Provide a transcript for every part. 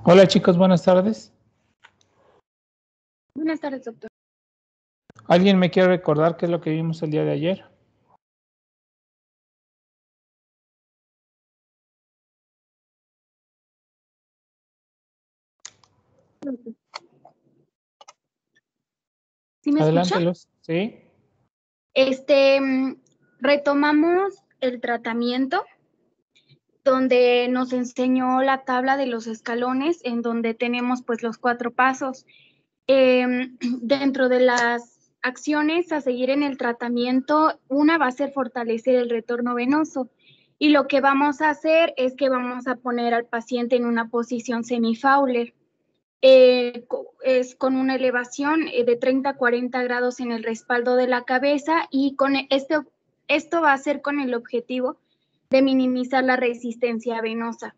Hola chicos, buenas tardes. Buenas tardes, doctor. ¿Alguien me quiere recordar qué es lo que vimos el día de ayer? ¿Sí me escucha? Adelante, Luz. ¿Sí? Retomamos el tratamiento donde nos enseñó la tabla de los escalones en donde tenemos pues los 4 pasos. Dentro de las acciones a seguir en el tratamiento, una va a ser fortalecer el retorno venoso. Y lo que vamos a hacer es que vamos a poner al paciente en una posición semifowler. Es con una elevación de 30 a 40 grados en el respaldo de la cabeza y con esto va a ser con el objetivo de minimizar la resistencia venosa.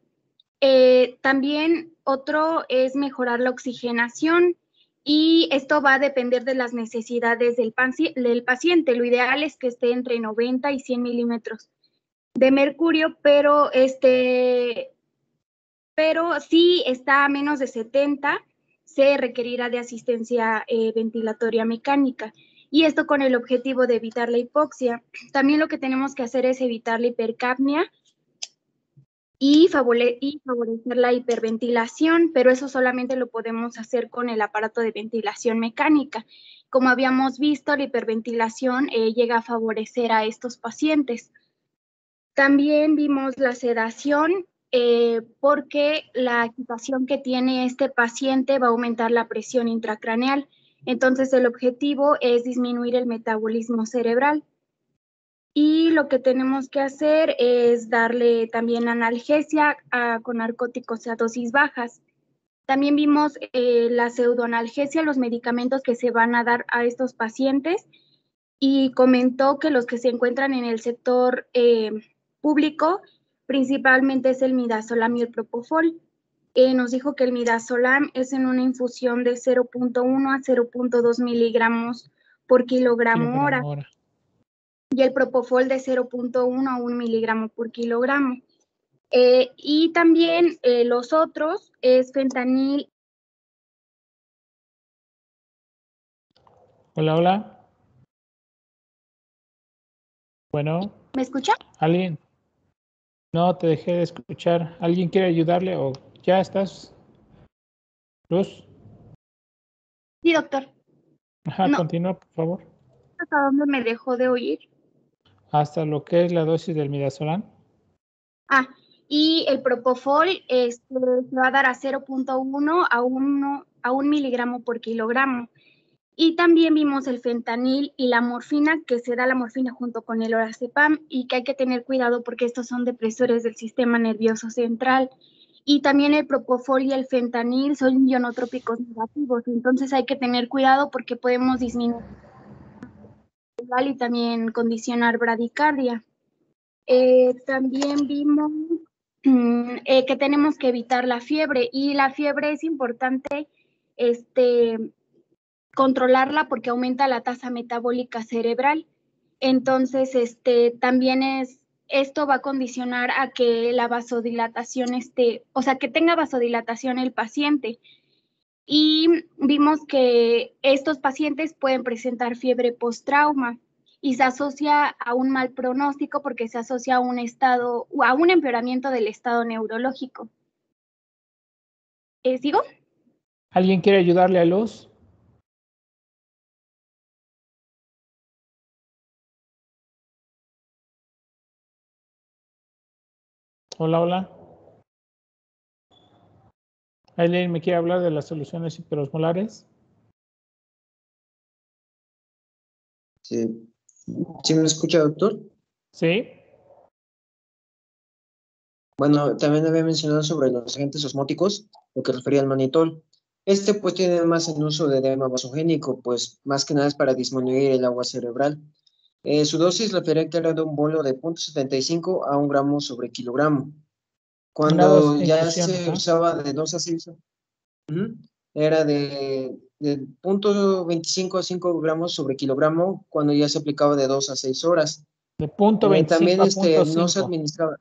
También otro es mejorar la oxigenación y esto va a depender de las necesidades del paciente. Lo ideal es que esté entre 90 y 100 milímetros de mercurio, pero si está a menos de 70, se requerirá de asistencia ventilatoria mecánica. Y esto con el objetivo de evitar la hipoxia. También lo que tenemos que hacer es evitar la hipercapnia y favorecer la hiperventilación, pero eso solamente lo podemos hacer con el aparato de ventilación mecánica. Como habíamos visto, la hiperventilación llega a favorecer a estos pacientes. También vimos la sedación porque la agitación que tiene este paciente va a aumentar la presión intracraneal. Entonces, el objetivo es disminuir el metabolismo cerebral. Y lo que tenemos que hacer es darle también analgesia con narcóticos a dosis bajas. También vimos la pseudoanalgesia, los medicamentos que se van a dar a estos pacientes, y comentó que los que se encuentran en el sector público principalmente es el midazolam y el propofol. Nos dijo que el midazolam es en una infusión de 0.1 a 0.2 miligramos por kilogramo hora y el propofol de 0.1 a 1 miligramo por kilogramo. Y también los otros es fentanil. Hola, hola. Bueno, ¿Me escucha? ¿alguien? No, te dejé de escuchar. ¿Alguien quiere ayudarle o ya estás? Luz. Sí, doctor. Ajá, No, continúa, por favor. ¿hasta dónde me dejó de oír? Hasta lo que es la dosis del midazolam. Y el propofol se va a dar a 0.1 a 1 miligramo por kilogramo. Y también vimos el fentanil y la morfina, que se da la morfina junto con el lorazepam y que hay que tener cuidado porque estos son depresores del sistema nervioso central. Y también el propofol y el fentanil son ionotrópicos negativos, entonces hay que tener cuidado porque podemos disminuir y también condicionar bradicardia. También vimos que tenemos que evitar la fiebre y la fiebre es importante controlarla porque aumenta la tasa metabólica cerebral. Entonces, también esto va a condicionar a que la vasodilatación o sea, que tenga vasodilatación el paciente. Y vimos que estos pacientes pueden presentar fiebre post-trauma y se asocia a un mal pronóstico porque se asocia a un empeoramiento del estado neurológico. ¿Sigo? ¿Alguien quiere ayudarle a Luz? Hola, hola. ¿Alguien me quiere hablar de las soluciones hiperosmolares? Sí. ¿Sí me escucha, doctor? Sí. Bueno, también había mencionado sobre los agentes osmóticos, lo que refería al manitol. Pues tiene más en uso de edema vasogénico, pues más que nada es para disminuir el agua cerebral. Su dosis refería que era de un bolo de 0.75 a 1 gramo sobre kilogramo. Una dosis Cuando de ya infusión, se ajá. usaba de 2 a 6, era de 0.25 a 5 gramos sobre kilogramo, cuando ya se aplicaba de 2 a 6 horas. De punto También 25 a punto no se 5. administraba.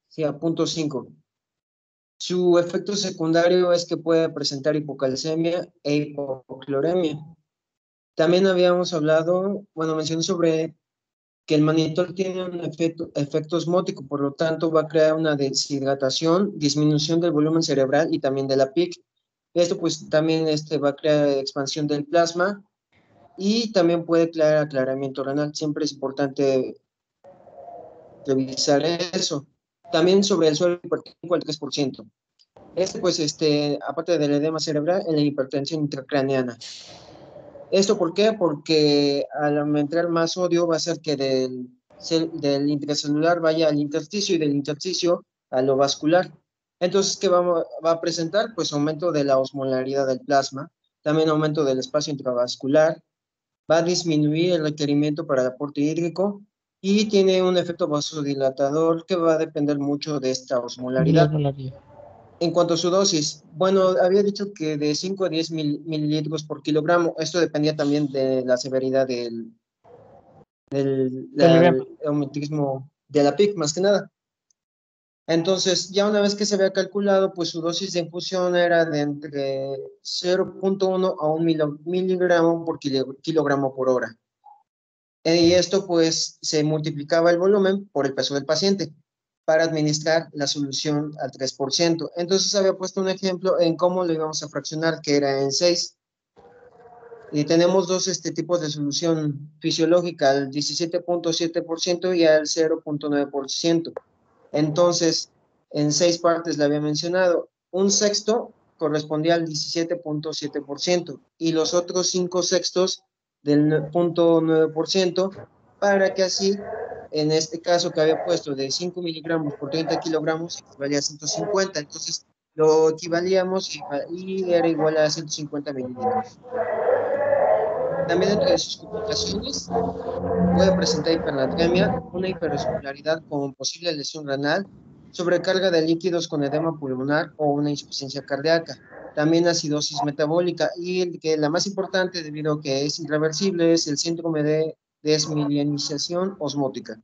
Sí, a 0.5. Su efecto secundario es que puede presentar hipocalcemia e hipocloremia. También habíamos hablado, mencioné sobre que el manitol tiene un efecto osmótico, por lo tanto va a crear una deshidratación, disminución del volumen cerebral y también de la PIC. Esto pues también va a crear expansión del plasma y también puede crear aclaramiento renal. Siempre es importante revisar eso. También sobre el suelo hipertensivo al 3%. Aparte del edema cerebral, en la hipertensión intracraneana. ¿Esto por qué? Porque al aumentar más sodio va a hacer que del intracelular vaya al intersticio y del intersticio a lo vascular. Entonces, ¿qué va a presentar? Pues aumento de la osmolaridad del plasma, también aumento del espacio intravascular, va a disminuir el requerimiento para el aporte hídrico y tiene un efecto vasodilatador que va a depender mucho de esta osmolaridad. En cuanto a su dosis, había dicho que de 5 a 10 mililitros por kilogramo. Esto dependía también de la severidad del eumetrismo de la PIC, más que nada. Entonces, ya una vez que se había calculado, pues su dosis de infusión era de entre 0.1 a 1 miligramo por kilogramo por hora. Y esto, pues, se multiplicaba el volumen por el peso del paciente para administrar la solución al 3%. Entonces había puesto un ejemplo en cómo lo íbamos a fraccionar, que era en 6. Y tenemos dos tipos de solución fisiológica, al 17.7% y al 0.9%. Entonces, en 6 partes le había mencionado. Un sexto correspondía al 17.7% y los otros 5 sextos del 0.9%, para que así, en este caso que había puesto de 5 miligramos por 30 kilogramos, equivalía a 150. Entonces, lo equivalíamos y era igual a 150 mililitros. También dentro de sus complicaciones, puede presentar hipernatremia, una hiperosmolaridad con posible lesión renal, sobrecarga de líquidos con edema pulmonar o una insuficiencia cardíaca. También acidosis metabólica y que la más importante, debido a que es irreversible, es el síndrome de desmielinización osmótica.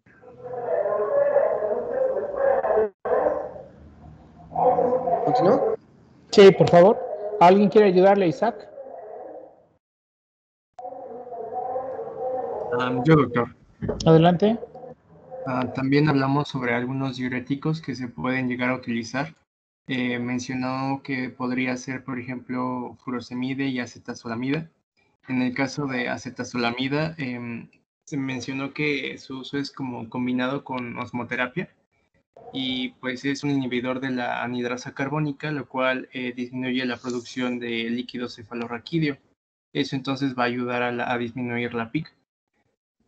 ¿Continúo? Sí, por favor. ¿Alguien quiere ayudarle, Isaac? Yo, doctor. Adelante. También hablamos sobre algunos diuréticos que se pueden llegar a utilizar. Mencionó que podría ser, por ejemplo, furosemide y acetazolamida. En el caso de acetazolamida, se mencionó que su uso es como combinado con osmoterapia y pues es un inhibidor de la anhidrasa carbónica, lo cual disminuye la producción de líquido cefalorraquídeo. Eso entonces va a ayudar a disminuir la PIC.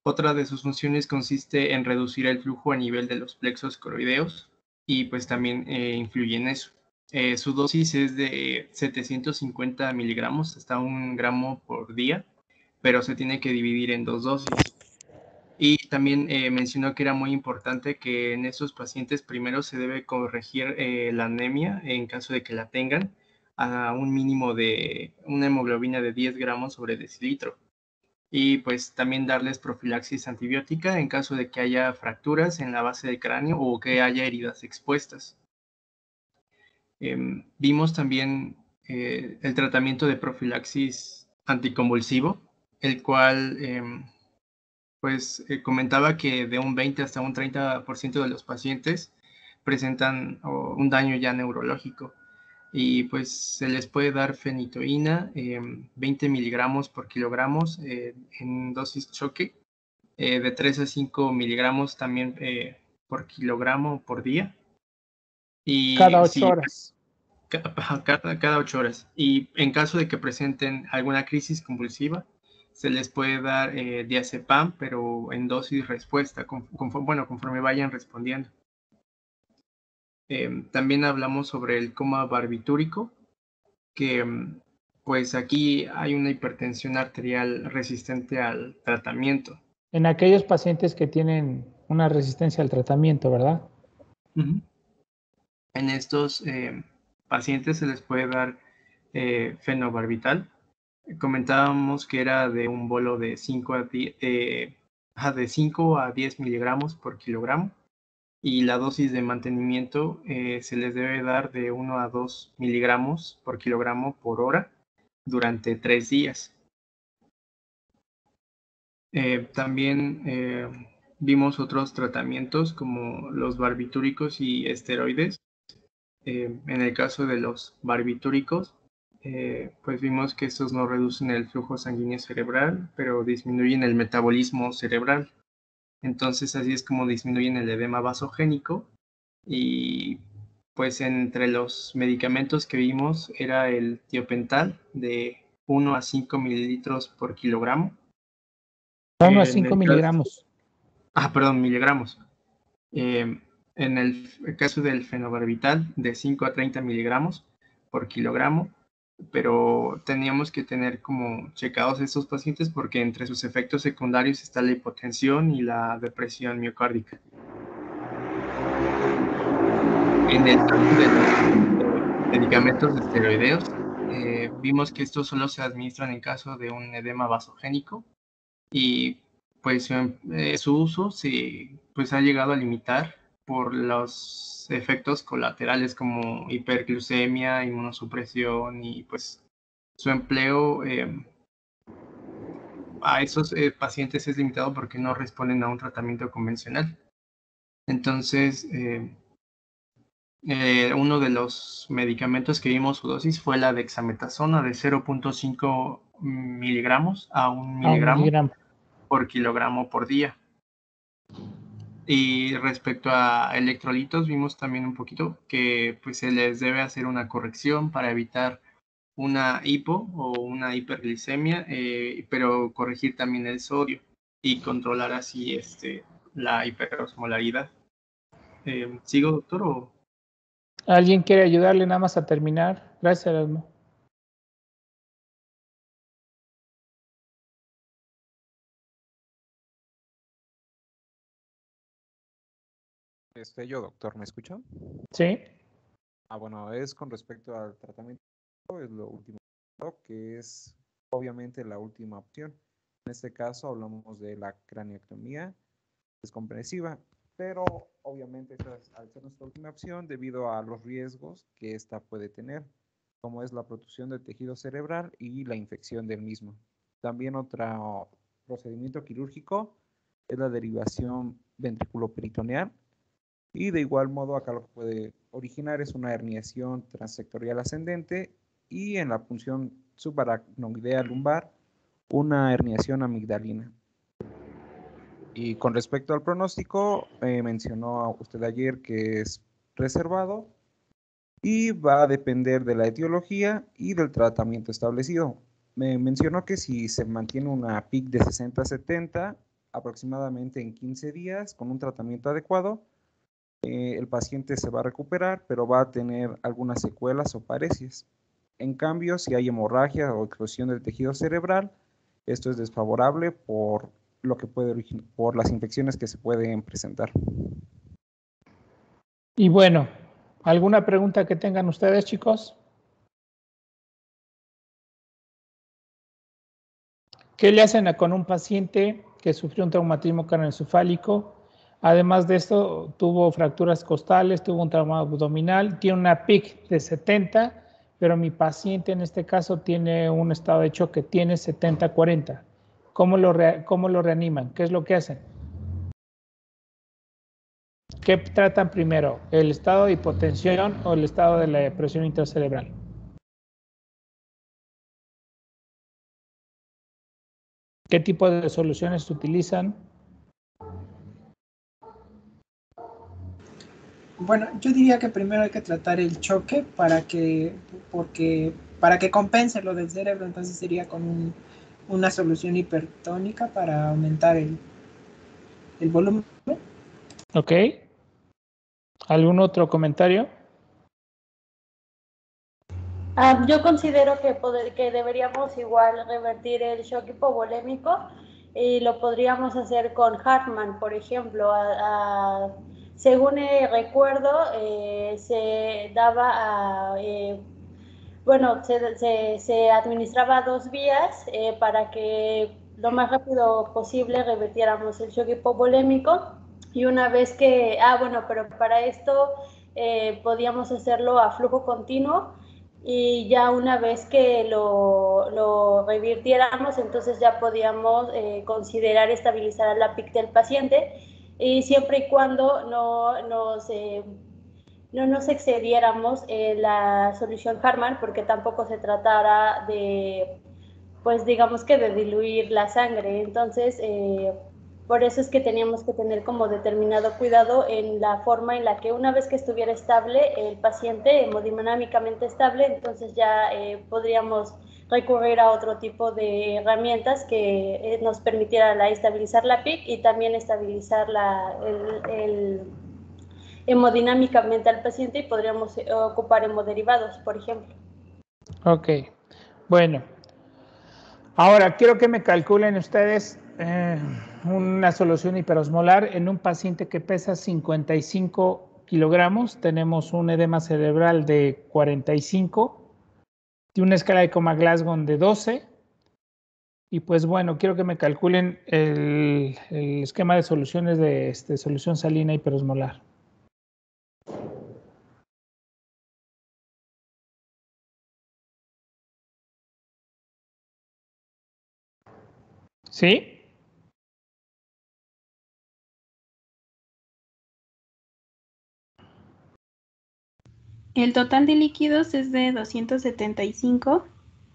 Otra de sus funciones consiste en reducir el flujo a nivel de los plexos coroideos y pues también influye en eso. Su dosis es de 750 miligramos hasta 1 gramo por día, pero se tiene que dividir en 2 dosis. Y también mencionó que era muy importante que en estos pacientes primero se debe corregir la anemia en caso de que la tengan a un mínimo de una hemoglobina de 10 gramos sobre decilitro. Y pues también darles profilaxis antibiótica en caso de que haya fracturas en la base del cráneo o que haya heridas expuestas. Vimos también el tratamiento de profilaxis anticonvulsivo, el cual comentaba que de un 20 hasta un 30% de los pacientes presentan un daño ya neurológico y pues se les puede dar fenitoína, 20 miligramos por kilogramos en dosis choque, de 3 a 5 miligramos también por kilogramo por día. Y cada 8 horas. Cada 8 horas. Y en caso de que presenten alguna crisis convulsiva, se les puede dar diazepam, pero en dosis respuesta, conforme vayan respondiendo. También hablamos sobre el coma barbitúrico, que pues aquí hay una hipertensión arterial resistente al tratamiento. En aquellos pacientes que tienen una resistencia al tratamiento, ¿verdad? Uh-huh. En estos pacientes se les puede dar fenobarbital. Comentábamos que era de un bolo de 5 a 10 miligramos por kilogramo y la dosis de mantenimiento se les debe dar de 1 a 2 miligramos por kilogramo por hora durante 3 días. También vimos otros tratamientos como los barbitúricos y esteroides. En el caso de los barbitúricos, pues vimos que estos no reducen el flujo sanguíneo cerebral, pero disminuyen el metabolismo cerebral. Entonces así es como disminuyen el edema vasogénico. Y pues entre los medicamentos que vimos era el tiopental de 1 a 5 mililitros por kilogramo. 1 a 5 miligramos. Perdón, miligramos. En el caso del fenobarbital, de 5 a 30 miligramos por kilogramo, pero teníamos que tener como checados estos pacientes porque entre sus efectos secundarios está la hipotensión y la depresión miocárdica. En el caso de los medicamentos esteroideos, vimos que estos solo se administran en caso de un edema vasogénico y pues su uso pues ha llegado a limitar por los efectos colaterales como hiperglucemia, inmunosupresión y pues su empleo a esos pacientes es limitado porque no responden a un tratamiento convencional. Entonces, uno de los medicamentos que vimos su dosis fue la dexametasona de 0.5 miligramos a 1 miligramo por kilogramo por día. Y respecto a electrolitos, vimos también un poquito que pues se les debe hacer una corrección para evitar una hipo o una hiperglicemia, pero corregir también el sodio y controlar así la hiperosmolaridad. ¿Sigo, doctor? ¿O? ¿Alguien quiere ayudarle nada más a terminar? Gracias, Erasmo. Yo, doctor, ¿me escucha? Sí. Bueno, es con respecto al tratamiento, es lo último, que es obviamente la última opción. En este caso hablamos de la craniectomía descompresiva, pero obviamente al ser nuestra última opción debido a los riesgos que esta puede tener, como es la protrusión del tejido cerebral y la infección del mismo. También otro procedimiento quirúrgico es la derivación ventriculoperitoneal. Y de igual modo acá lo que puede originar es una herniación transsectorial ascendente y en la punción subaracnoidea lumbar una herniación amigdalina. Y con respecto al pronóstico, mencionó usted ayer que es reservado y va a depender de la etiología y del tratamiento establecido. Me mencionó que si se mantiene una PIC de 60-70 aproximadamente en 15 días con un tratamiento adecuado, el paciente se va a recuperar, pero va a tener algunas secuelas o paresias. En cambio, si hay hemorragia o explosión del tejido cerebral, esto es desfavorable por lo que puede originar, por las infecciones que se pueden presentar. Y bueno, ¿alguna pregunta que tengan ustedes, chicos? ¿Qué le hacen con un paciente que sufrió un traumatismo craneoencefálico? Además de esto, tuvo fracturas costales, tuvo un trauma abdominal, tiene una PIC de 70, pero mi paciente en este caso tiene un estado de choque, tiene 70-40. ¿Cómo lo reaniman? ¿Qué es lo que hacen? ¿Qué tratan primero? ¿El estado de hipotensión o el estado de la presión intracerebral? ¿Qué tipo de soluciones se utilizan? Bueno, yo diría que primero hay que tratar el choque para que compense lo del cerebro, entonces sería con una solución hipertónica para aumentar el volumen. Ok. ¿Algún otro comentario? Yo considero que deberíamos igual revertir el shock hipovolémico y lo podríamos hacer con Hartmann, por ejemplo. Según recuerdo, se daba se administraba 2 vías para que lo más rápido posible revirtiéramos el shock hipovolémico. Y una vez que, bueno, pero para esto podíamos hacerlo a flujo continuo, y ya una vez que lo revirtiéramos, entonces ya podíamos considerar estabilizar la PIC del paciente, y siempre y cuando no nos excediéramos en la solución Hartmann, porque tampoco se tratara de, pues digamos que de diluir la sangre. Entonces, por eso es que teníamos que tener como determinado cuidado en la forma en la que una vez que estuviera estable el paciente, hemodinámicamente estable, entonces ya podríamos recurrir a otro tipo de herramientas que nos permitieran estabilizar la PIC y también estabilizar hemodinámicamente al paciente, y podríamos ocupar hemoderivados, por ejemplo. Ok, bueno. Ahora, quiero que me calculen ustedes una solución hiperosmolar en un paciente que pesa 55 kilogramos. Tenemos un edema cerebral de 45, de una escala de Coma-Glasgow de 12. Y pues bueno, quiero que me calculen el esquema de soluciones de solución salina hiperosmolar. ¿Sí? El total de líquidos es de 275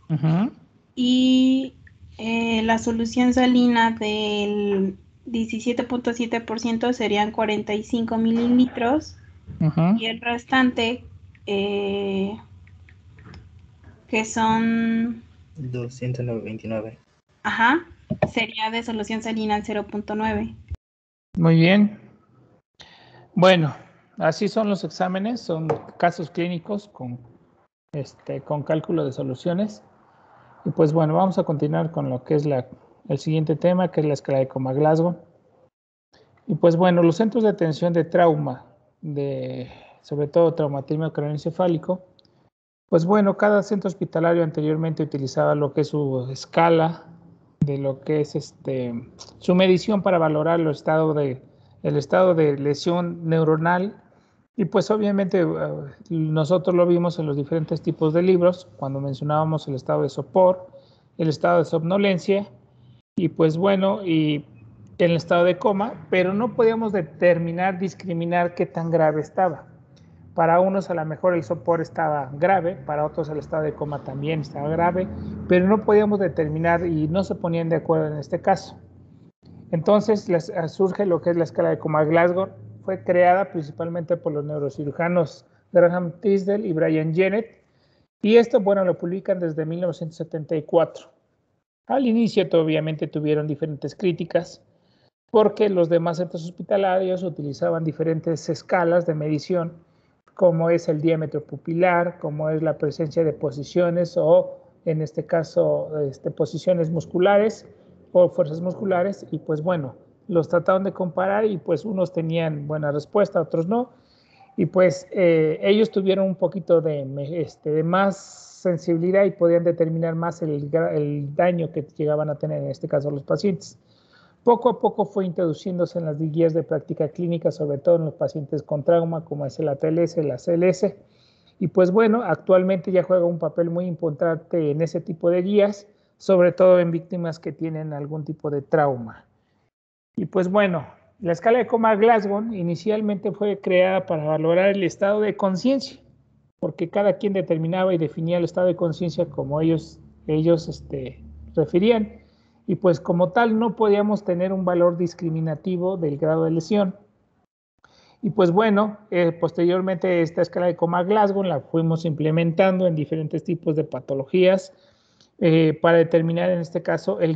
Uh-huh. y la solución salina del 17.7% serían 45 mililitros. Uh-huh. Y el restante, que son 229. Ajá, sería de solución salina al 0.9. Muy bien. Bueno, así son los exámenes, son casos clínicos con cálculo de soluciones. Y pues bueno, vamos a continuar con lo que es el siguiente tema, que es la escala de Coma-Glasgow. Y pues bueno, los centros de atención de trauma, sobre todo traumatismo craneoencefálico, pues bueno, cada centro hospitalario anteriormente utilizaba lo que es su escala, de lo que es su medición para valorar el estado de lesión neuronal. Y pues obviamente nosotros lo vimos en los diferentes tipos de libros, cuando mencionábamos el estado de sopor, el estado de somnolencia, y pues bueno, y en el estado de coma, pero no podíamos discriminar qué tan grave estaba. Para unos a lo mejor el sopor estaba grave, para otros el estado de coma también estaba grave, pero no podíamos determinar y no se ponían de acuerdo en este caso. Entonces surge lo que es la escala de Coma-Glasgow. Fue creada principalmente por los neurocirujanos Graham Tisdale y Brian Jennett, y esto, bueno, lo publican desde 1974. Al inicio, obviamente, tuvieron diferentes críticas, porque los demás centros hospitalarios utilizaban diferentes escalas de medición, como es el diámetro pupilar, como es la presencia de posiciones o, en este caso, posiciones musculares o fuerzas musculares, y pues bueno, los trataron de comparar y pues unos tenían buena respuesta, otros no, y pues ellos tuvieron un poquito de más sensibilidad y podían determinar más el daño que llegaban a tener, en este caso, los pacientes. Poco a poco fue introduciéndose en las guías de práctica clínica, sobre todo en los pacientes con trauma, como es el ATLS, la CLS, y pues bueno, actualmente ya juega un papel muy importante en ese tipo de guías, sobre todo en víctimas que tienen algún tipo de trauma. Y pues bueno, la escala de Coma-Glasgow inicialmente fue creada para valorar el estado de conciencia, porque cada quien determinaba y definía el estado de conciencia como ellos referían, y pues como tal no podíamos tener un valor discriminativo del grado de lesión. Y pues bueno, posteriormente esta escala de Coma-Glasgow la fuimos implementando en diferentes tipos de patologías para determinar en este caso el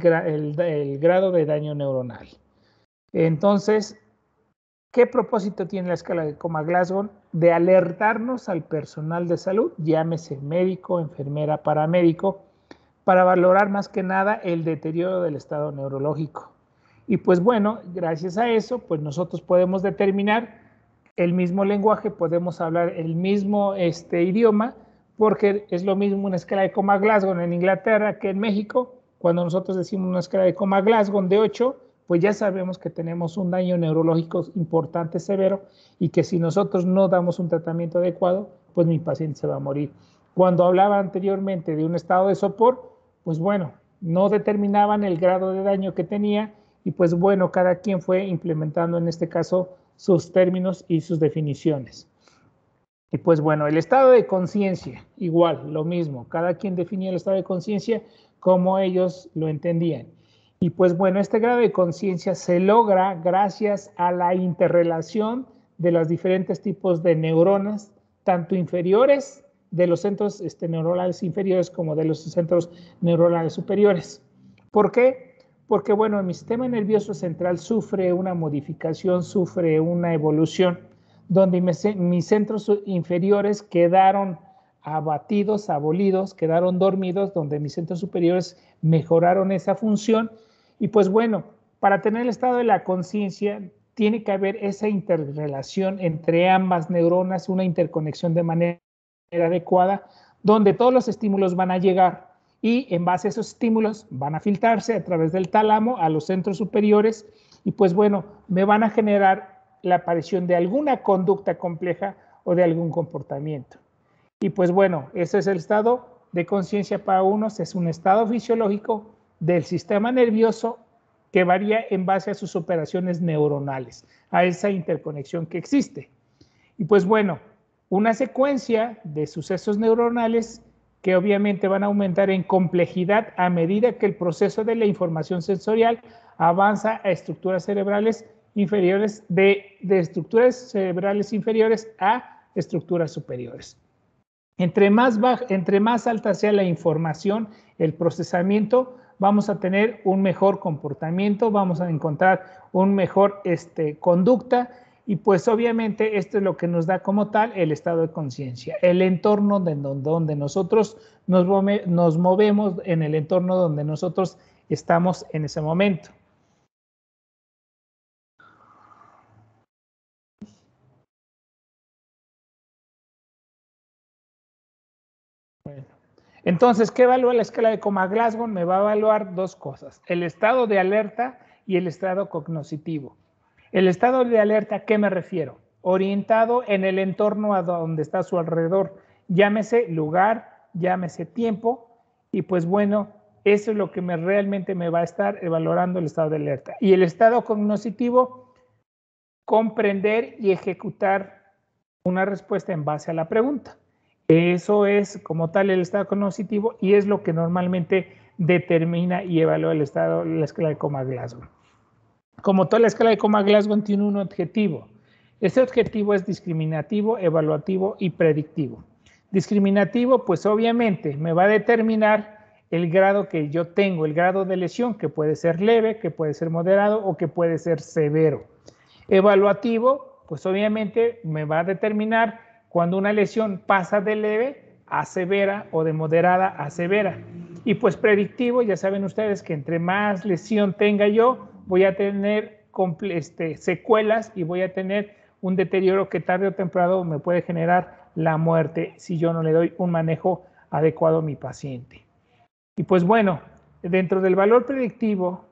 grado de daño neuronal. Entonces, ¿qué propósito tiene la escala de Coma-Glasgow? De alertarnos al personal de salud, llámese médico, enfermera, paramédico, para valorar más que nada el deterioro del estado neurológico. Y pues bueno, gracias a eso, pues nosotros podemos determinar el mismo lenguaje, podemos hablar el mismo idioma, porque es lo mismo una escala de Coma-Glasgow en Inglaterra que en México. Cuando nosotros decimos una escala de Coma-Glasgow de 8, pues ya sabemos que tenemos un daño neurológico importante, severo, y que si nosotros no damos un tratamiento adecuado, pues mi paciente se va a morir. Cuando hablaba anteriormente de un estado de sopor, pues bueno, no determinaban el grado de daño que tenía y pues bueno, cada quien fue implementando en este caso sus términos y sus definiciones. Y pues bueno, el estado de conciencia, igual, lo mismo, cada quien definía el estado de conciencia como ellos lo entendían. Y pues bueno, este grado de conciencia se logra gracias a la interrelación de los diferentes tipos de neuronas, tanto inferiores de los centros neuronales inferiores como de los centros neuronales superiores. ¿Por qué? Porque bueno, mi sistema nervioso central sufre una modificación, sufre una evolución, donde mis centros inferiores quedaron abatidos, abolidos, quedaron dormidos, donde mis centros superiores mejoraron esa función. Y pues bueno, para tener el estado de la conciencia, tiene que haber esa interrelación entre ambas neuronas, una interconexión de manera adecuada, donde todos los estímulos van a llegar y en base a esos estímulos van a filtrarse a través del tálamo a los centros superiores y pues bueno, me van a generar la aparición de alguna conducta compleja o de algún comportamiento. Y pues bueno, ese es el estado de conciencia para unos, es un estado fisiológico del sistema nervioso que varía en base a sus operaciones neuronales, a esa interconexión que existe. Y pues bueno, una secuencia de sucesos neuronales que obviamente van a aumentar en complejidad a medida que el proceso de la información sensorial avanza a estructuras cerebrales inferiores, de estructuras cerebrales inferiores a estructuras superiores. Entre más alta sea la información, el procesamiento, vamos a tener un mejor comportamiento, vamos a encontrar un mejor conducta y pues obviamente esto es lo que nos da como tal el estado de conciencia, el entorno donde nosotros nos movemos, en el entorno donde nosotros estamos en ese momento. Bueno. Entonces, ¿qué evalúa la escala de Coma-Glasgow? Me va a evaluar dos cosas, el estado de alerta y el estado cognoscitivo. El estado de alerta, ¿a qué me refiero? Orientado en el entorno a donde está a su alrededor, llámese lugar, llámese tiempo, y pues bueno, eso es lo que realmente me va a estar evaluando el estado de alerta. Y el estado cognoscitivo, comprender y ejecutar una respuesta en base a la pregunta. Eso es como tal el estado cognitivo y es lo que normalmente determina y evalúa el estado, la escala de Coma-Glasgow. Como toda la escala de Coma-Glasgow tiene un objetivo. Ese objetivo es discriminativo, evaluativo y predictivo. Discriminativo, pues obviamente me va a determinar el grado que yo tengo, el grado de lesión, que puede ser leve, que puede ser moderado o que puede ser severo. Evaluativo, pues obviamente me va a determinar cuando una lesión pasa de leve a severa o de moderada a severa. Y pues predictivo, ya saben ustedes que entre más lesión tenga yo, voy a tener secuelas y voy a tener un deterioro que tarde o temprano me puede generar la muerte si yo no le doy un manejo adecuado a mi paciente. Y pues bueno, dentro del valor predictivo,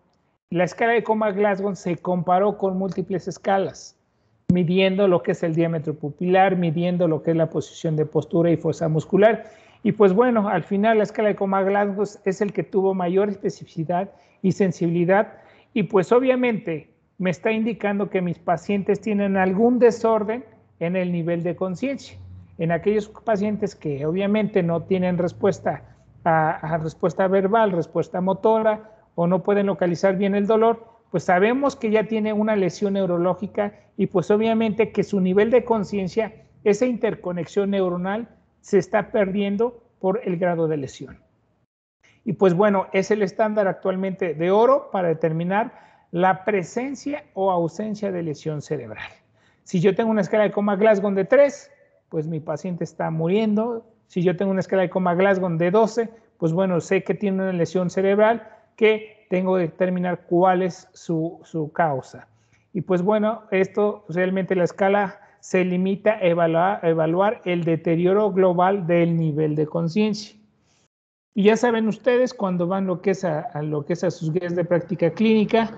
la escala de Coma-Glasgow se comparó con múltiples escalas, midiendo lo que es el diámetro pupilar, midiendo lo que es la posición de postura y fuerza muscular. Y pues bueno, al final la escala de Coma-Glasgow es el que tuvo mayor especificidad y sensibilidad y pues obviamente me está indicando que mis pacientes tienen algún desorden en el nivel de conciencia. En aquellos pacientes que obviamente no tienen respuesta a respuesta verbal, respuesta motora o no pueden localizar bien el dolor, pues sabemos que ya tiene una lesión neurológica y pues obviamente que su nivel de conciencia, esa interconexión neuronal se está perdiendo por el grado de lesión. Y pues bueno, es el estándar actualmente de oro para determinar la presencia o ausencia de lesión cerebral. Si yo tengo una escala de Coma-Glasgow de 3, pues mi paciente está muriendo. Si yo tengo una escala de Coma-Glasgow de 12, pues bueno, sé que tiene una lesión cerebral que tengo que determinar cuál es su causa. Y pues bueno, esto realmente la escala se limita a evaluar el deterioro global del nivel de conciencia. Y ya saben ustedes, cuando van a sus guías de práctica clínica,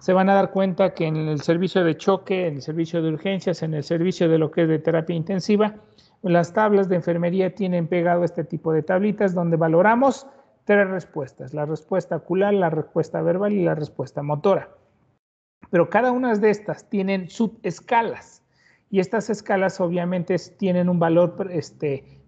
se van a dar cuenta que en el servicio de choque, en el servicio de urgencias, en el servicio de lo que es de terapia intensiva, las tablas de enfermería tienen pegado este tipo de tablitas donde valoramos 3 respuestas: la respuesta ocular, la respuesta verbal y la respuesta motora. Pero cada una de estas tienen subescalas, y estas escalas obviamente tienen un valor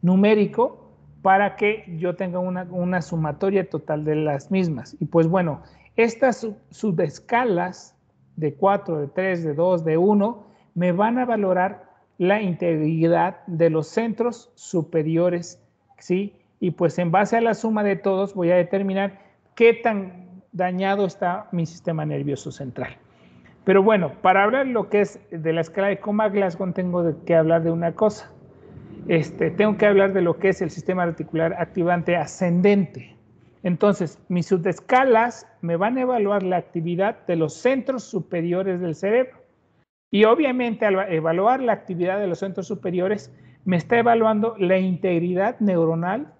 numérico para que yo tenga una sumatoria total de las mismas. Y pues bueno, estas subescalas de 4, de 3, de 2, de 1, me van a valorar la integridad de los centros superiores, ¿sí? Y pues en base a la suma de todos voy a determinar qué tan dañado está mi sistema nervioso central. Pero bueno, para hablar lo que es de la escala de Coma-Glasgow tengo que hablar de una cosa. Tengo que hablar de lo que es el sistema reticular activante ascendente. Entonces, mis subescalas me van a evaluar la actividad de los centros superiores del cerebro. Y obviamente al evaluar la actividad de los centros superiores, me está evaluando la integridad neuronal,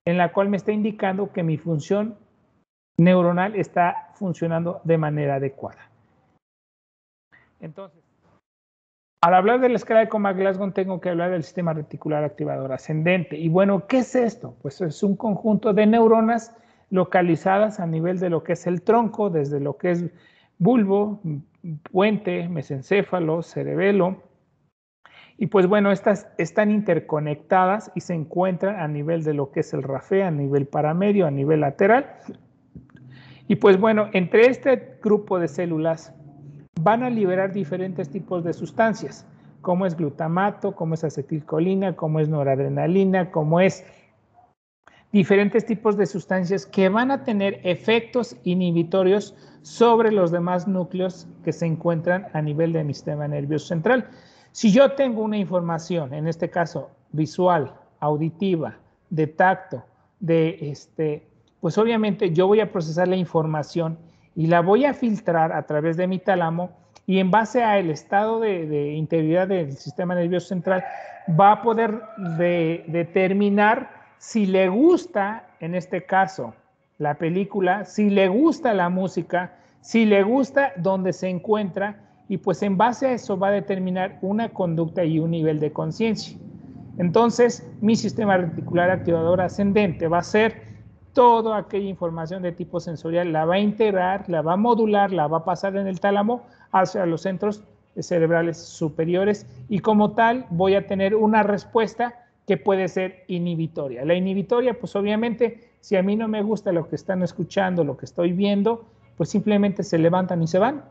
en la cual me está indicando que mi función neuronal está funcionando de manera adecuada. Entonces, al hablar de la escala de Coma-Glasgow tengo que hablar del sistema reticular activador ascendente. Y bueno, ¿qué es esto? Pues es un conjunto de neuronas localizadas a nivel de lo que es el tronco, desde lo que es bulbo, puente, mesencéfalo, cerebelo. Y pues bueno, estas están interconectadas y se encuentran a nivel de lo que es el RAFE, a nivel paramedio, a nivel lateral. Y pues bueno, entre este grupo de células van a liberar diferentes tipos de sustancias, como es glutamato, como es acetilcolina, como es noradrenalina, como es diferentes tipos de sustancias que van a tener efectos inhibitorios sobre los demás núcleos que se encuentran a nivel de mi sistema nervioso central. Si yo tengo una información, en este caso visual, auditiva, de tacto, pues obviamente yo voy a procesar la información y la voy a filtrar a través de mi tálamo, y en base al estado de integridad del sistema nervioso central va a poder determinar si le gusta, en este caso, la película, si le gusta la música, si le gusta dónde se encuentra, y pues en base a eso va a determinar una conducta y un nivel de conciencia. Entonces, mi sistema reticular activador ascendente va a ser toda aquella información de tipo sensorial, la va a integrar, la va a modular, la va a pasar en el tálamo hacia los centros cerebrales superiores, y como tal voy a tener una respuesta que puede ser inhibitoria. La inhibitoria, pues obviamente, si a mí no me gusta lo que están escuchando, lo que estoy viendo, pues simplemente se levantan y se van.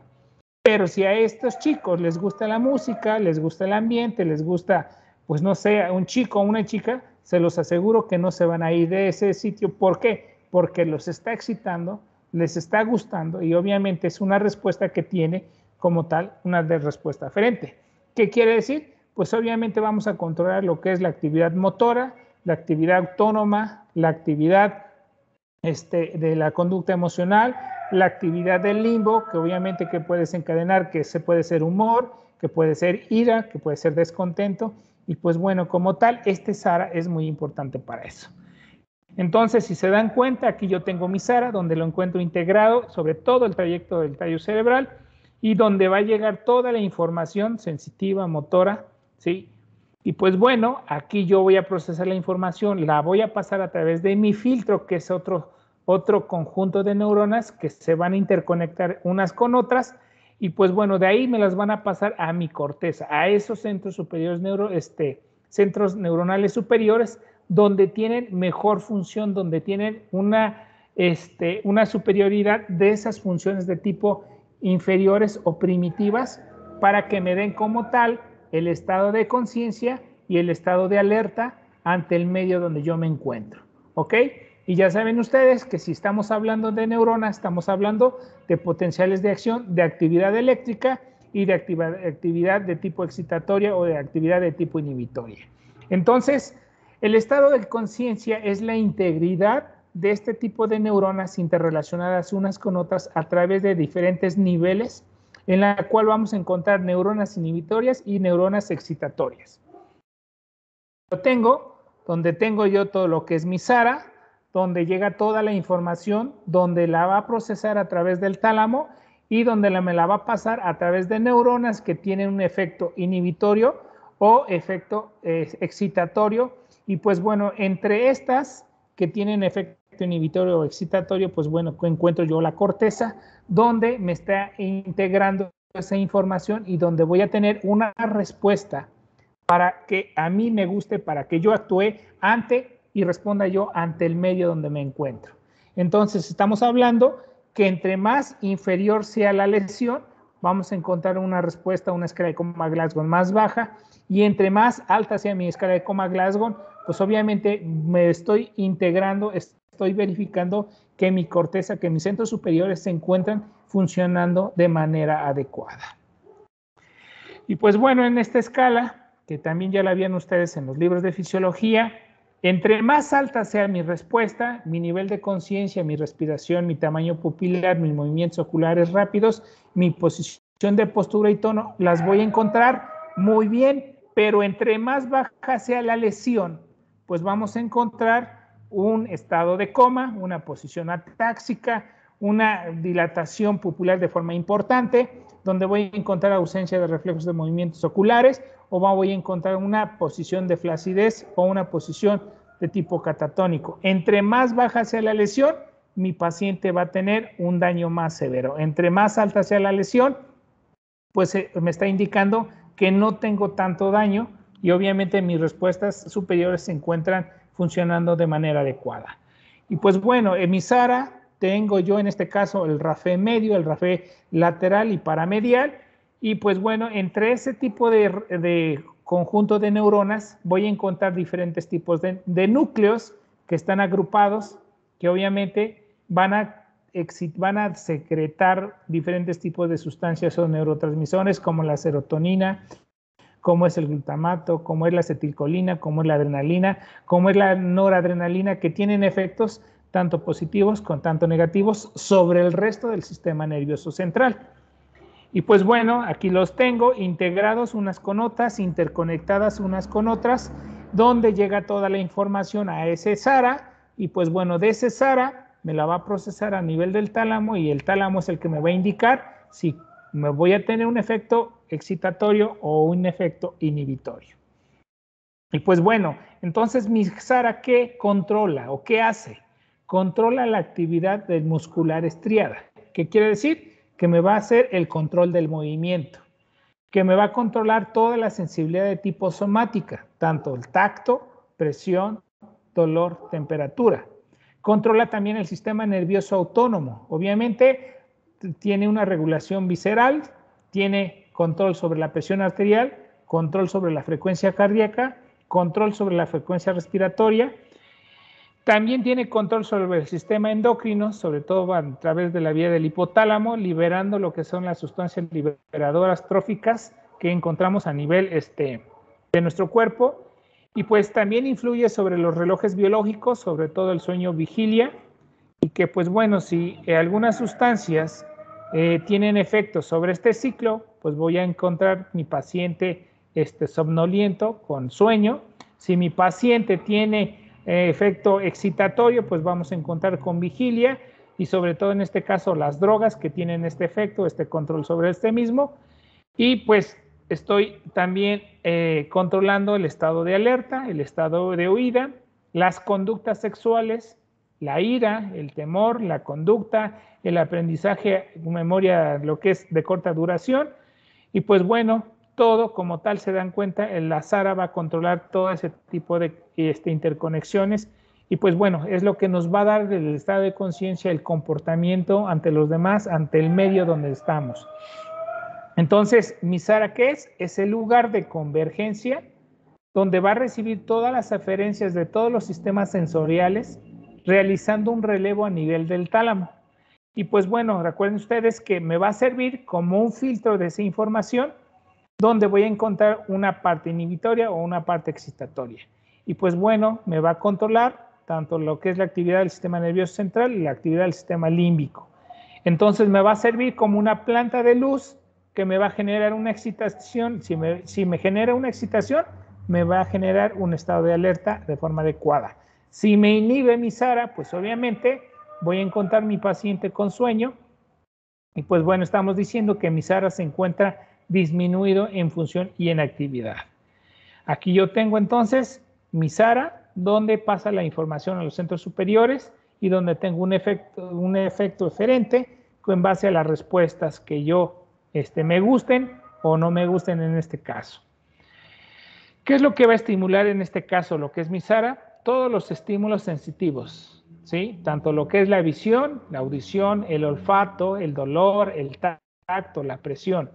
Pero si a estos chicos les gusta la música, les gusta el ambiente, les gusta, pues no sé, un chico o una chica, se los aseguro que no se van a ir de ese sitio. ¿Por qué? Porque los está excitando, les está gustando, y obviamente es una respuesta que tiene como tal una respuesta aferente. ¿Qué quiere decir? Pues obviamente vamos a controlar lo que es la actividad motora, la actividad autónoma, la actividad de la conducta emocional, la actividad del limbo, que obviamente que puede desencadenar, que se puede ser humor, que puede ser ira, que puede ser descontento. Y pues bueno, como tal, SARA es muy importante para eso. Entonces, si se dan cuenta, aquí yo tengo mi SARA, donde lo encuentro integrado sobre todo el trayecto del tallo cerebral, y donde va a llegar toda la información sensitiva, motora, ¿sí? Y pues bueno, aquí yo voy a procesar la información, la voy a pasar a través de mi filtro, que es otro conjunto de neuronas que se van a interconectar unas con otras, y pues bueno, de ahí me las van a pasar a mi corteza, a esos centros superiores, centros neuronales superiores, donde tienen mejor función, donde tienen una superioridad de esas funciones de tipo inferiores o primitivas, para que me den como tal el estado de conciencia y el estado de alerta ante el medio donde yo me encuentro, ¿ok? Y ya saben ustedes que si estamos hablando de neuronas, estamos hablando de potenciales de acción, de actividad eléctrica y de actividad de tipo excitatoria o de actividad de tipo inhibitoria. Entonces, el estado de conciencia es la integridad de este tipo de neuronas interrelacionadas unas con otras a través de diferentes niveles, en la cual vamos a encontrar neuronas inhibitorias y neuronas excitatorias. Lo tengo, donde tengo yo todo lo que es mi SARA, donde llega toda la información, donde la va a procesar a través del tálamo, y donde me la va a pasar a través de neuronas que tienen un efecto inhibitorio o efecto excitatorio. Y pues bueno, entre estas que tienen efecto inhibitorio o excitatorio, pues bueno, encuentro yo la corteza, donde me está integrando esa información y donde voy a tener una respuesta para que a mí me guste, para que yo actúe ante y responda yo ante el medio donde me encuentro. Entonces, estamos hablando que entre más inferior sea la lesión, vamos a encontrar una respuesta a una escala de Coma-Glasgow más baja, y entre más alta sea mi escala de Coma-Glasgow, pues obviamente me estoy integrando, estoy verificando que mi corteza, que mis centros superiores se encuentran funcionando de manera adecuada. Y pues bueno, en esta escala, que también ya la vieron ustedes en los libros de fisiología, entre más alta sea mi respuesta, mi nivel de conciencia, mi respiración, mi tamaño pupilar, mis movimientos oculares rápidos, mi posición de postura y tono, las voy a encontrar muy bien, pero entre más baja sea la lesión, pues vamos a encontrar un estado de coma, una posición atáxica, una dilatación pupilar de forma importante, donde voy a encontrar ausencia de reflejos de movimientos oculares, o voy a encontrar una posición de flacidez o una posición de tipo catatónico. Entre más baja sea la lesión, mi paciente va a tener un daño más severo. Entre más alta sea la lesión, pues me está indicando que no tengo tanto daño y obviamente mis respuestas superiores se encuentran funcionando de manera adecuada. Y pues bueno, en mi SARA tengo yo en este caso el RAFE medio, el RAFE lateral y paramedial, y pues bueno, entre ese tipo de conjunto de neuronas voy a encontrar diferentes tipos de núcleos que están agrupados, que obviamente van a secretar diferentes tipos de sustancias o neurotransmisores como la serotonina, como es el glutamato, como es la acetilcolina, como es la adrenalina, como es la noradrenalina, que tienen efectos tanto positivos como tanto negativos sobre el resto del sistema nervioso central. Y pues bueno, aquí los tengo integrados unas con otras, interconectadas unas con otras, donde llega toda la información a ese SARA, y pues bueno, de ese SARA me la va a procesar a nivel del tálamo, y el tálamo es el que me va a indicar si me voy a tener un efecto excitatorio o un efecto inhibitorio. Y pues bueno, entonces mi SARA, ¿qué controla o qué hace? Controla la actividad del muscular estriada. ¿Qué quiere decir? Que me va a hacer el control del movimiento, que me va a controlar toda la sensibilidad de tipo somática, tanto el tacto, presión, dolor, temperatura. Controla también el sistema nervioso autónomo. Obviamente tiene una regulación visceral, tiene control sobre la presión arterial, control sobre la frecuencia cardíaca, control sobre la frecuencia respiratoria. También tiene control sobre el sistema endocrino, sobre todo a través de la vía del hipotálamo, liberando lo que son las sustancias liberadoras tróficas que encontramos a nivel de nuestro cuerpo. Y pues también influye sobre los relojes biológicos, sobre todo el sueño vigilia, y que pues bueno, si algunas sustancias tienen efectos sobre este ciclo, pues voy a encontrar mi paciente somnoliento con sueño. Si mi paciente tiene efecto excitatorio, pues vamos a encontrar con vigilia, y sobre todo en este caso las drogas que tienen este efecto, este control sobre este mismo. Y pues estoy también controlando el estado de alerta, el estado de huida, las conductas sexuales, la ira, el temor, la conducta, el aprendizaje, memoria, lo que es de corta duración. Y pues bueno, todo como tal, se dan cuenta, la SARA va a controlar todo ese tipo de interconexiones, y pues bueno, es lo que nos va a dar el estado de conciencia, el comportamiento ante los demás, ante el medio donde estamos. Entonces, mi SARA, ¿qué es? Es el lugar de convergencia donde va a recibir todas las aferencias de todos los sistemas sensoriales, realizando un relevo a nivel del tálamo. Y pues bueno, recuerden ustedes que me va a servir como un filtro de esa información, donde voy a encontrar una parte inhibitoria o una parte excitatoria. Y pues bueno, me va a controlar tanto lo que es la actividad del sistema nervioso central y la actividad del sistema límbico. Entonces me va a servir como una planta de luz que me va a generar una excitación. Si me genera una excitación, me va a generar un estado de alerta de forma adecuada. Si me inhibe mi SARA, pues obviamente voy a encontrar mi paciente con sueño, Y pues bueno, estamos diciendo que MISARA se encuentra disminuido en función y en actividad. Aquí yo tengo entonces MISARA, donde pasa la información a los centros superiores y donde tengo un efecto eferente en base a las respuestas que yo me gusten o no me gusten en este caso. ¿Qué es lo que va a estimular en este caso lo que es MISARA? Todos los estímulos sensitivos, ¿sí? Tanto lo que es la visión, la audición, el olfato, el dolor, el tacto, la presión.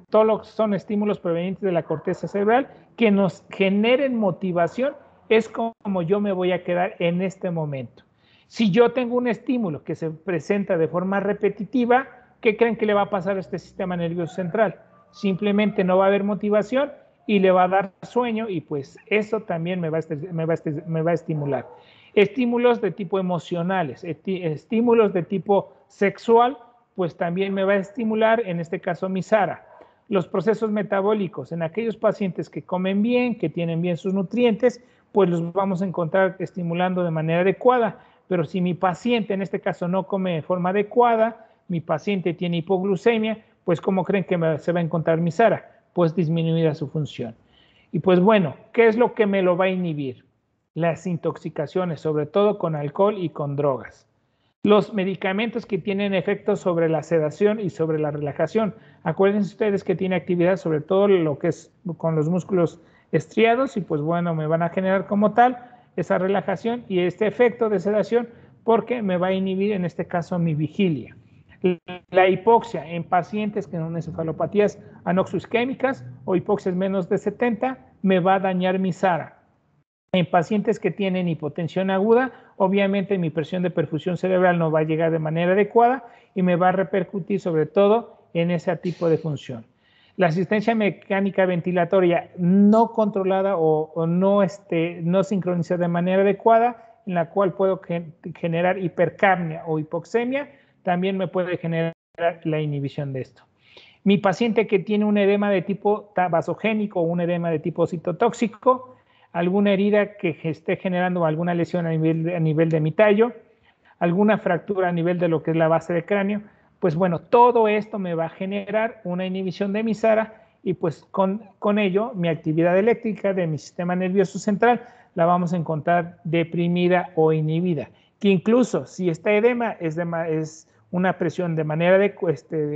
Todos los son estímulos provenientes de la corteza cerebral que nos generen motivación. Es como yo me voy a quedar en este momento. Si yo tengo un estímulo que se presenta de forma repetitiva, ¿qué creen que le va a pasar a este sistema nervioso central? Simplemente no va a haber motivación y le va a dar sueño y pues eso también me va a estimular. Estímulos de tipo emocionales, estímulos de tipo sexual, pues también me va a estimular, en este caso MISARA. Los procesos metabólicos en aquellos pacientes que comen bien, que tienen bien sus nutrientes, pues los vamos a encontrar estimulando de manera adecuada. Pero si mi paciente en este caso no come de forma adecuada, mi paciente tiene hipoglucemia, pues ¿cómo creen que se va a encontrar MISARA? Pues disminuida su función. Y pues bueno, ¿qué es lo que me lo va a inhibir? Las intoxicaciones, sobre todo con alcohol y con drogas. Los medicamentos que tienen efectos sobre la sedación y sobre la relajación. Acuérdense ustedes que tiene actividad sobre todo lo que es con los músculos estriados y pues bueno, me van a generar como tal esa relajación y este efecto de sedación porque me va a inhibir en este caso mi vigilia. La hipoxia en pacientes que con encefalopatías anoxoisquémicas o hipoxias menos de 70 me va a dañar MISARA. En pacientes que tienen hipotensión aguda, obviamente mi presión de perfusión cerebral no va a llegar de manera adecuada y me va a repercutir sobre todo en ese tipo de función. La asistencia mecánica ventilatoria no controlada o no sincronizada de manera adecuada, en la cual puedo generar hipercapnia o hipoxemia, también me puede generar la inhibición de esto. Mi paciente que tiene un edema de tipo vasogénico o un edema de tipo citotóxico, alguna herida que esté generando alguna lesión a nivel de mi tallo, alguna fractura a nivel de lo que es la base del cráneo, pues bueno, todo esto me va a generar una inhibición de MISARA y pues con ello mi actividad eléctrica de mi sistema nervioso central la vamos a encontrar deprimida o inhibida. Que incluso si esta edema es una presión de manera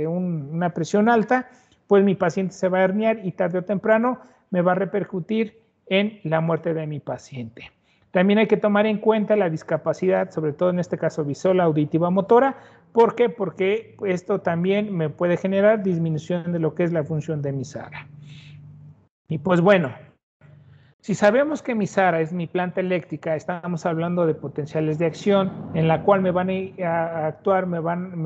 una presión alta, pues mi paciente se va a herniar y tarde o temprano me va a repercutir en la muerte de mi paciente. También hay que tomar en cuenta la discapacidad, sobre todo en este caso visual, auditiva, motora. ¿Por qué? Porque esto también me puede generar disminución de lo que es la función de MISARA. Y pues bueno, si sabemos que MISARA es mi planta eléctrica, estamos hablando de potenciales de acción en la cual me van a actuar, me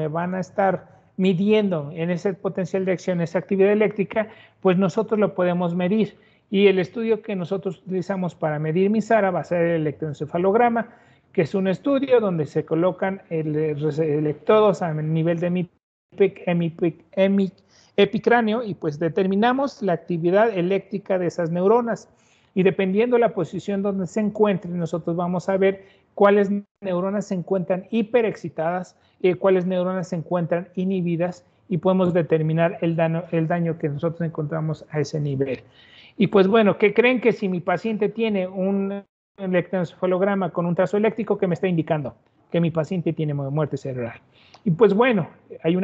van a estar midiendo en ese potencial de acción, esa actividad eléctrica, pues nosotros lo podemos medir. Y el estudio que nosotros utilizamos para medir MISARA va a ser el electroencefalograma, que es un estudio donde se colocan electrodos a nivel de mi epicráneo y pues determinamos la actividad eléctrica de esas neuronas. Y dependiendo de la posición donde se encuentren, nosotros vamos a ver cuáles neuronas se encuentran hiperexcitadas y cuáles neuronas se encuentran inhibidas y podemos determinar el daño que nosotros encontramos a ese nivel. Y pues bueno, ¿qué creen que si mi paciente tiene un electroencefalograma con un trazo eléctrico que me está indicando? Que mi paciente tiene muerte cerebral. Y pues bueno, hay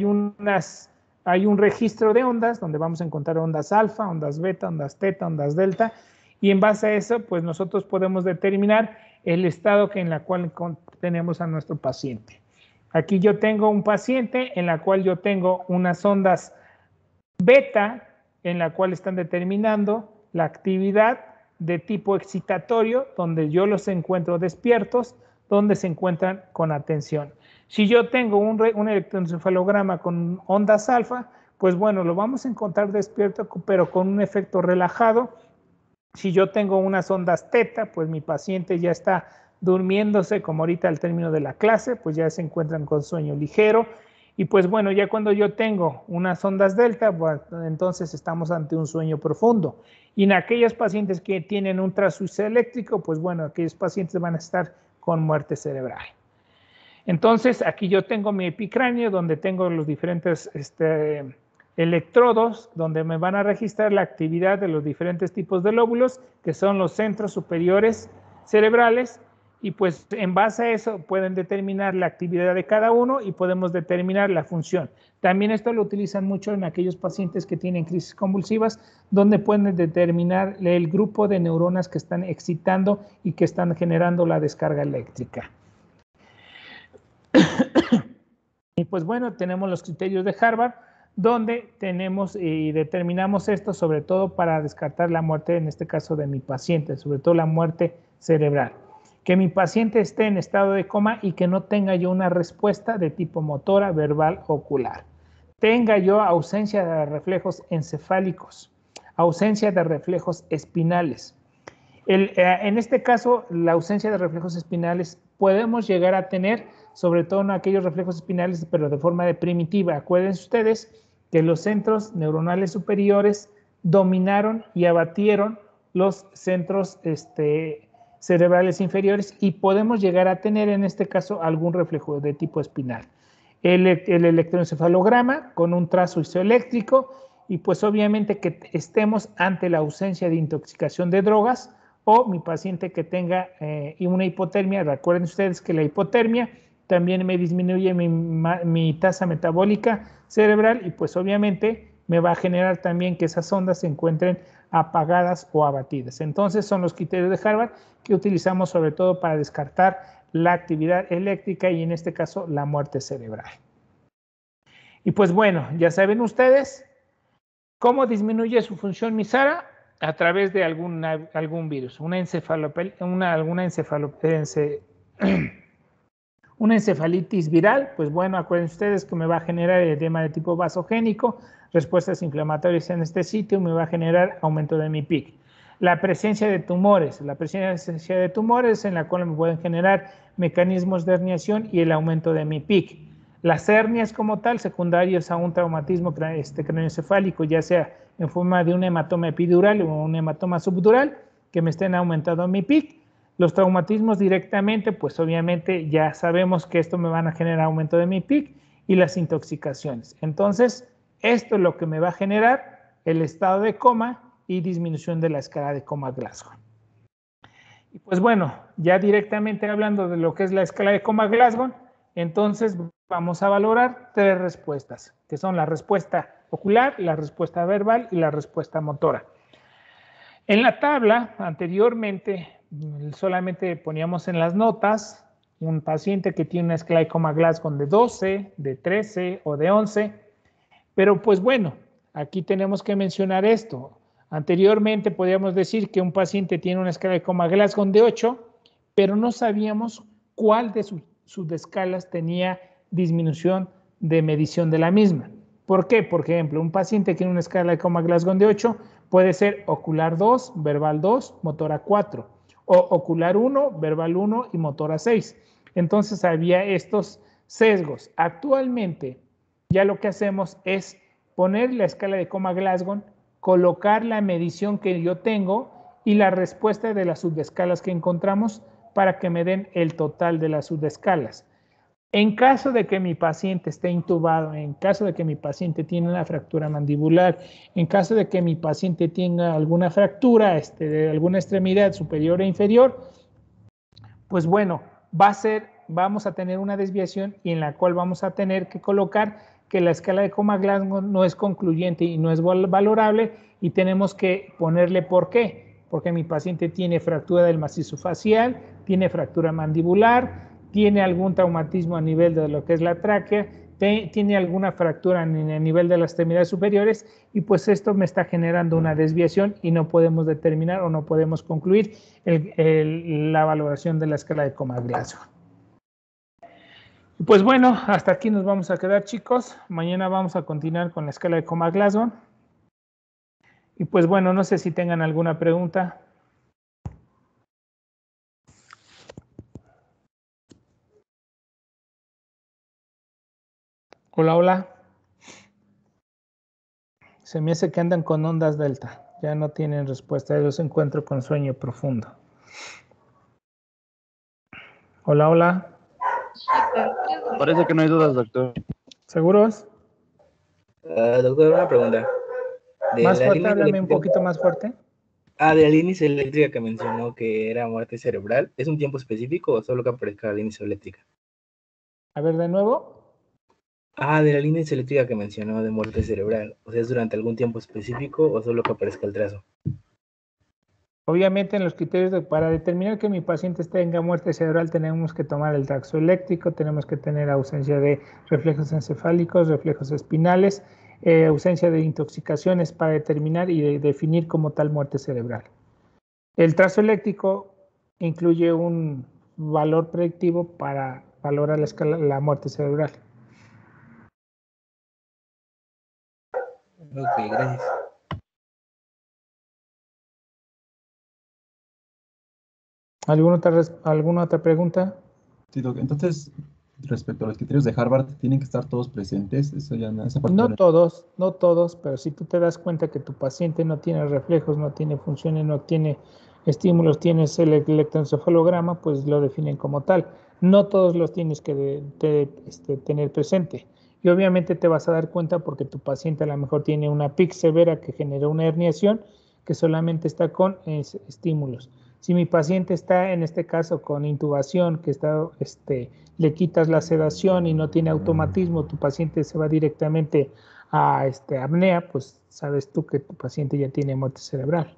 un registro de ondas donde vamos a encontrar ondas alfa, ondas beta, ondas teta, ondas delta, y en base a eso, pues nosotros podemos determinar el estado en el cual tenemos a nuestro paciente. Aquí yo tengo un paciente en la cual yo tengo unas ondas beta, en la cual están determinando la actividad de tipo excitatorio, donde yo los encuentro despiertos, donde se encuentran con atención. Si yo tengo un electroencefalograma con ondas alfa, pues bueno, lo vamos a encontrar despierto, pero con un efecto relajado. Si yo tengo unas ondas teta, pues mi paciente ya está durmiéndose, como ahorita al término de la clase, pues ya se encuentran con sueño ligero. Y pues bueno, ya cuando yo tengo unas ondas delta, pues entonces estamos ante un sueño profundo. Y en aquellos pacientes que tienen un trazo eléctrico, pues bueno, aquellos pacientes van a estar con muerte cerebral. Entonces, aquí yo tengo mi epicráneo donde tengo los diferentes electrodos, donde me van a registrar la actividad de los diferentes tipos de lóbulos, que son los centros superiores cerebrales, y pues en base a eso pueden determinar la actividad de cada uno y podemos determinar la función. También esto lo utilizan mucho en aquellos pacientes que tienen crisis convulsivas, donde pueden determinar el grupo de neuronas que están excitando y que están generando la descarga eléctrica. Y pues bueno, tenemos los criterios de Harvard, donde tenemos y determinamos esto sobre todo para descartar la muerte, en este caso de mi paciente, sobre todo la muerte cerebral. Que mi paciente esté en estado de coma y que no tenga yo una respuesta de tipo motora, verbal, ocular. Tenga yo ausencia de reflejos encefálicos, ausencia de reflejos espinales. En este caso, la ausencia de reflejos espinales podemos llegar a tener, sobre todo en aquellos reflejos espinales, pero de forma primitiva. Acuérdense ustedes que los centros neuronales superiores dominaron y abatieron los centros cerebrales inferiores y podemos llegar a tener en este caso algún reflejo de tipo espinal. El electroencefalograma con un trazo isoeléctrico y pues obviamente que estemos ante la ausencia de intoxicación de drogas o mi paciente que tenga una hipotermia. Recuerden ustedes que la hipotermia también me disminuye mi tasa metabólica cerebral y pues obviamente me va a generar también que esas ondas se encuentren apagadas o abatidas. Entonces son los criterios de Harvard que utilizamos sobre todo para descartar la actividad eléctrica y en este caso la muerte cerebral. Y pues bueno, ya saben ustedes cómo disminuye su función MISARA a través de algún virus, una encefalitis viral. Pues bueno, acuérdense ustedes que me va a generar edema de tipo vasogénico, respuestas inflamatorias en este sitio, me va a generar aumento de mi PIC. La presencia de tumores en la cual me pueden generar mecanismos de herniación y el aumento de mi PIC. Las hernias como tal, secundarias a un traumatismo craneoencefálico, ya sea en forma de un hematoma epidural o un hematoma subdural, que me estén aumentando mi PIC. Los traumatismos directamente, pues obviamente ya sabemos que esto me van a generar aumento de mi PIC y las intoxicaciones. Entonces, esto es lo que me va a generar el estado de coma y disminución de la escala de Coma-Glasgow. Y pues bueno, ya directamente hablando de lo que es la escala de Coma-Glasgow, entonces vamos a valorar 3 respuestas, que son la respuesta ocular, la respuesta verbal y la respuesta motora. En la tabla anteriormente solamente poníamos en las notas un paciente que tiene una escala de Coma-Glasgow de 12, de 13 o de 11, pero pues bueno, aquí tenemos que mencionar esto. Anteriormente podíamos decir que un paciente tiene una escala de Coma-Glasgow de 8, pero no sabíamos cuál de sus escalas tenía disminución de medición de la misma. ¿Por qué? Por ejemplo, un paciente que tiene una escala de Coma-Glasgow de 8 puede ser ocular 2, verbal 2, motora 4, o ocular 1, verbal 1 y motora 6. Entonces había estos sesgos. Actualmente ya lo que hacemos es poner la escala de Coma-Glasgow, colocar la medición que yo tengo y la respuesta de las subescalas que encontramos para que me den el total de las subescalas. En caso de que mi paciente esté intubado, en caso de que mi paciente tiene una fractura mandibular, en caso de que mi paciente tenga alguna fractura de alguna extremidad superior e inferior, pues bueno, vamos a tener una desviación y en la cual vamos a tener que colocar que la escala de Coma-Glasgow no es concluyente y no es valorable y tenemos que ponerle por qué. Porque mi paciente tiene fractura del macizo facial, tiene fractura mandibular, tiene algún traumatismo a nivel de lo que es la tráquea, tiene alguna fractura a nivel de las extremidades superiores y pues esto me está generando una desviación y no podemos determinar o no podemos concluir la valoración de la escala de Coma-Glasgow. Pues bueno, hasta aquí nos vamos a quedar, chicos. Mañana vamos a continuar con la escala de Coma-Glasgow. Y pues bueno, no sé si tengan alguna pregunta. Hola, hola. Se me hace que andan con ondas delta. Ya no tienen respuesta. Yo los encuentro con sueño profundo. Hola, hola. Parece que no hay dudas, doctor. ¿Seguros? Doctor, una pregunta. De Más la fuerte, línea háblame un eléctrica, poquito más fuerte. de la línea eléctrica que mencionó que era muerte cerebral, ¿es un tiempo específico o solo que aparezca la línea eléctrica? A ver, de nuevo. De la línea eléctrica que mencionó de muerte cerebral, o sea, ¿es durante algún tiempo específico o solo que aparezca el trazo? Obviamente en los criterios para determinar que mi paciente tenga muerte cerebral tenemos que tomar el taxo eléctrico, tenemos que tener ausencia de reflejos encefálicos, reflejos espinales, ausencia de intoxicaciones para determinar y definir como tal muerte cerebral. El trazo eléctrico incluye un valor predictivo para valorar la muerte cerebral. Ok, gracias. ¿Alguna otra pregunta? Sí, doc. Entonces, respecto a los criterios de Harvard, ¿tienen que estar todos presentes? Eso ya no, esa parte No todos, pero si tú te das cuenta que tu paciente no tiene reflejos, no tiene funciones, no tiene estímulos, tienes el electroencefalograma, pues lo definen como tal. No todos los tienes que tener presente. Y obviamente te vas a dar cuenta porque tu paciente a lo mejor tiene una PIC severa que generó una herniación que solamente está con estímulos. Si mi paciente está en este caso con intubación, que le quitas la sedación y no tiene automatismo, tu paciente se va directamente a apnea, pues sabes tú que tu paciente ya tiene muerte cerebral.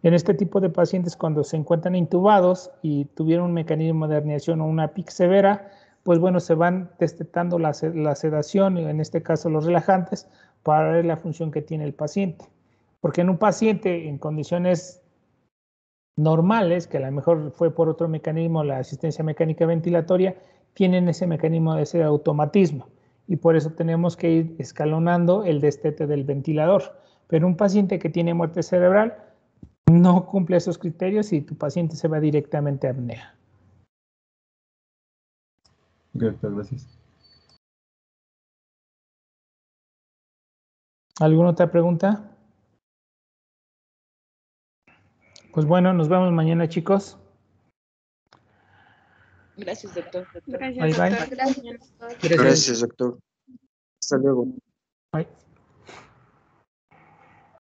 En este tipo de pacientes, cuando se encuentran intubados y tuvieron un mecanismo de herniación o una PIC severa, pues bueno, se van destetando la sedación, en este caso los relajantes, para ver la función que tiene el paciente. Porque en un paciente en condiciones normales, que a lo mejor fue por otro mecanismo, la asistencia mecánica ventilatoria, tienen ese mecanismo de ese automatismo y por eso tenemos que ir escalonando el destete del ventilador. Pero un paciente que tiene muerte cerebral no cumple esos criterios y tu paciente se va directamente a apnea. Ok, doctor, gracias. ¿Alguna otra pregunta? Pues bueno, nos vemos mañana, chicos. Gracias, doctor. Gracias, Bye, bye. doctor. Gracias. Gracias, doctor. Hasta luego. Bye.